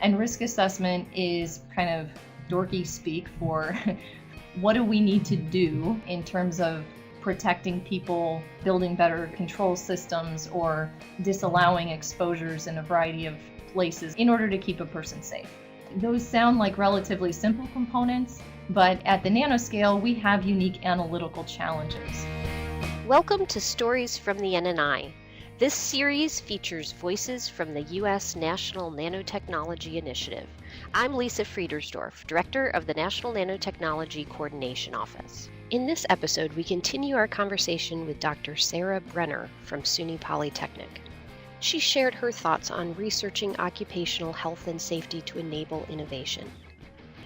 And risk assessment is kind of dorky speak for what do we need to do in terms of protecting people, building better control systems, or disallowing exposures in a variety of places in order to keep a person safe. Those sound like relatively simple components, but at the nanoscale, we have unique analytical challenges. Welcome to Stories from the NNI. This series features voices from the U.S. National Nanotechnology Initiative. I'm Lisa Friedersdorf, Director of the National Nanotechnology Coordination Office. In this episode, we continue our conversation with Dr. Sara Brenner from SUNY Polytechnic. She shared her thoughts on researching occupational health and safety to enable innovation.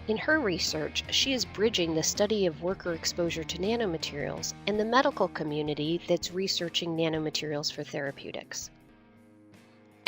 In her research, she is bridging the study of worker exposure to nanomaterials and the medical community that's researching nanomaterials for therapeutics.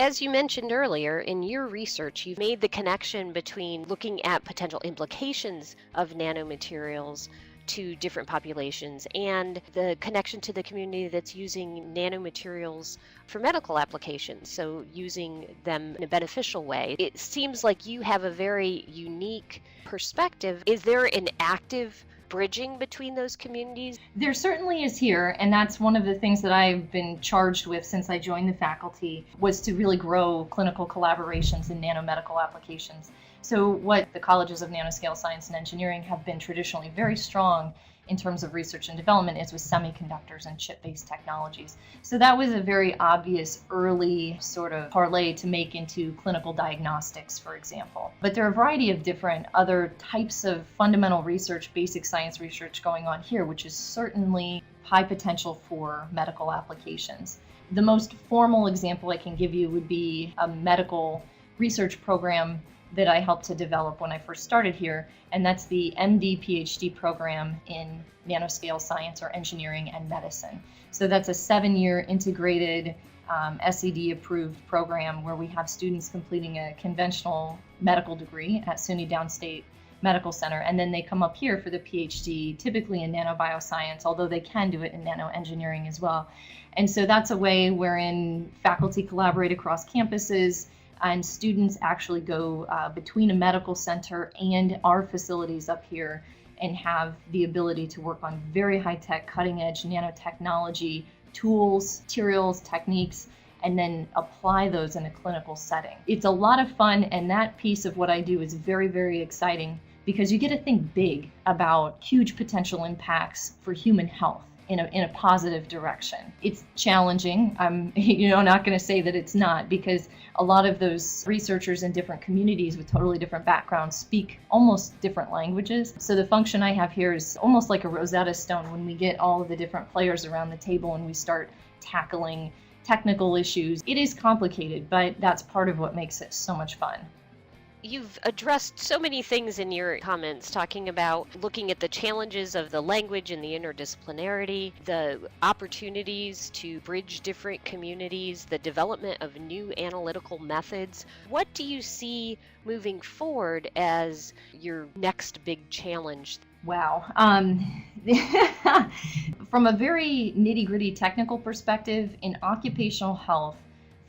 As you mentioned earlier, in your research, you've made the connection between looking at potential implications of nanomaterials to different populations and the connection to the community that's using nanomaterials for medical applications, so using them in a beneficial way. It seems like you have a very unique perspective. Is there an active bridging between those communities? There certainly is here, and that's one of the things that I've been charged with since I joined the faculty, was to really grow clinical collaborations in nanomedical applications. So what the colleges of nanoscale science and engineering have been traditionally very strong in terms of research and development is with semiconductors and chip-based technologies. So that was a very obvious early sort of parlay to make into clinical diagnostics, for example. But there are a variety of different other types of fundamental research, basic science research going on here, which is certainly high potential for medical applications. The most formal example I can give you would be a medical research program that I helped to develop when I first started here, and that's the MD PhD program in nanoscale science or engineering and medicine. So that's a 7-year integrated SED-approved program where we have students completing a conventional medical degree at SUNY Downstate Medical Center, and then they come up here for the PhD, typically in nanobioscience, although they can do it in nanoengineering as well. And so that's a way wherein faculty collaborate across campuses, and students actually go between a medical center and our facilities up here and have the ability to work on very high-tech, cutting-edge nanotechnology tools, materials, techniques, and then apply those in a clinical setting. It's a lot of fun, and that piece of what I do is very, very exciting because you get to think big about huge potential impacts for human health in a positive direction. It's challenging. I'm not going to say that it's not, because a lot of those researchers in different communities with totally different backgrounds speak almost different languages. So the function I have here is almost like a Rosetta Stone when we get all of the different players around the table and we start tackling technical issues. It is complicated, but that's part of what makes it so much fun. You've addressed so many things in your comments, talking about looking at the challenges of the language and the interdisciplinarity, the opportunities to bridge different communities, the development of new analytical methods. What do you see moving forward as your next big challenge? Wow. From a very nitty-gritty technical perspective, in occupational health,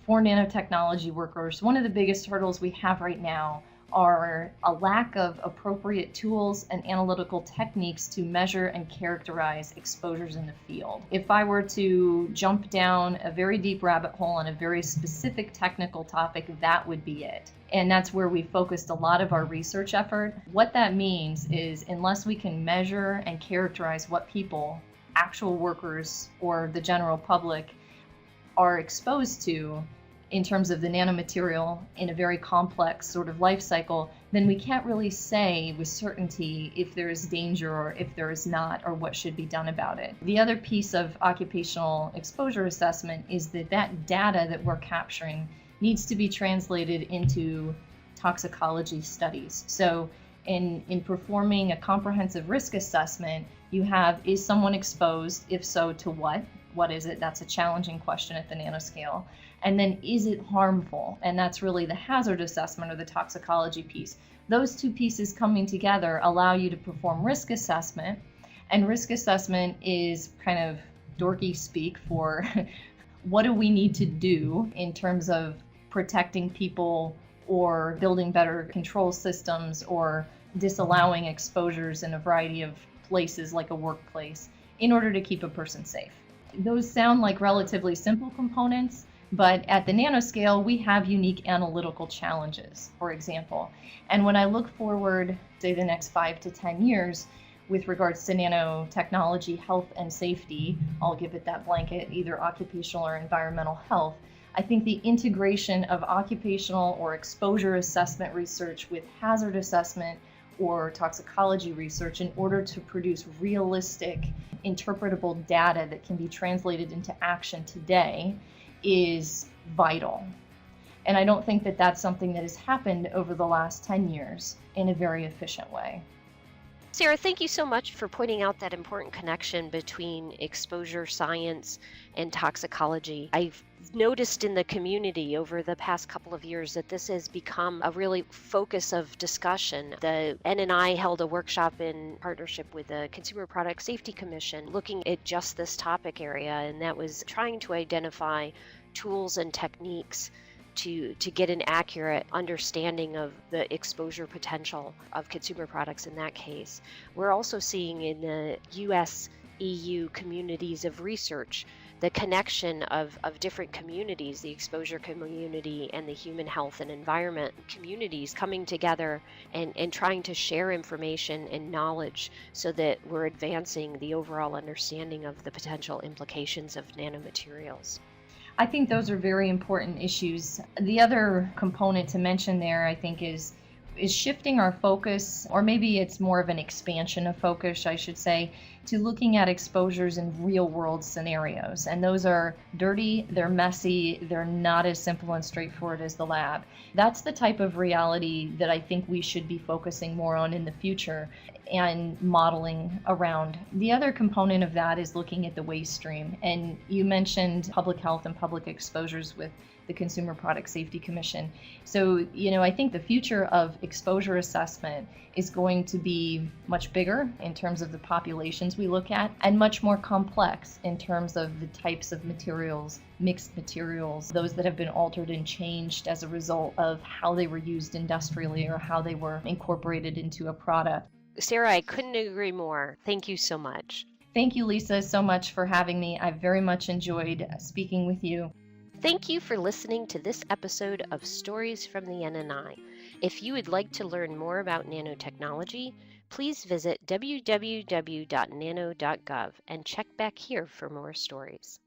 for nanotechnology workers, one of the biggest hurdles we have right now are a lack of appropriate tools and analytical techniques to measure and characterize exposures in the field. If I were to jump down a very deep rabbit hole on a very specific technical topic, that would be it. And that's where we focused a lot of our research effort. What that means is, unless we can measure and characterize what people, actual workers or the general public, are exposed to in terms of the nanomaterial in a very complex sort of life cycle, then we can't really say with certainty if there is danger or if there is not, or what should be done about it. The other piece of occupational exposure assessment is that data that we're capturing needs to be translated into toxicology studies. So in performing a comprehensive risk assessment, you have, is someone exposed? If so, to what? What is it? That's a challenging question at the nanoscale. And then, is it harmful? And that's really the hazard assessment or the toxicology piece. Those two pieces coming together allow you to perform risk assessment. And risk assessment is kind of dorky speak for what do we need to do in terms of protecting people, or building better control systems, or disallowing exposures in a variety of places like a workplace in order to keep a person safe. Those sound like relatively simple components, but at the nanoscale, we have unique analytical challenges, for example. And when I look forward, say, the next 5 to 10 years, with regards to nanotechnology, health and safety, I'll give it that blanket, either occupational or environmental health, I think the integration of occupational or exposure assessment research with hazard assessment or toxicology research in order to produce realistic, interpretable data that can be translated into action today is vital. And I don't think that that's something that has happened over the last 10 years in a very efficient way. Sara, thank you so much for pointing out that important connection between exposure science and toxicology. I've noticed in the community over the past couple of years that this has become a really focus of discussion. The NNI held a workshop in partnership with the Consumer Product Safety Commission looking at just this topic area, and that was trying to identify tools and techniques to get an accurate understanding of the exposure potential of consumer products in that case. We're also seeing in the US, EU communities of research the connection of different communities, the exposure community and the human health and environment communities coming together and trying to share information and knowledge so that we're advancing the overall understanding of the potential implications of nanomaterials. I think those are very important issues. The other component to mention there, I think, is shifting our focus, or maybe it's more of an expansion of focus, I should say, to looking at exposures in real world scenarios. And those are dirty, they're messy, they're not as simple and straightforward as the lab. That's the type of reality that I think we should be focusing more on in the future and modeling around. The other component of that is looking at the waste stream. And you mentioned public health and public exposures with the Consumer Product Safety Commission. So, I think the future of exposure assessment is going to be much bigger in terms of the populations we look at, and much more complex in terms of the types of materials, mixed materials, those that have been altered and changed as a result of how they were used industrially or how they were incorporated into a product. Sara, I couldn't agree more. Thank you so much. Thank you, Lisa, so much for having me. I very much enjoyed speaking with you. Thank you for listening to this episode of Stories from the NNI. If you would like to learn more about nanotechnology, please visit www.nano.gov and check back here for more stories.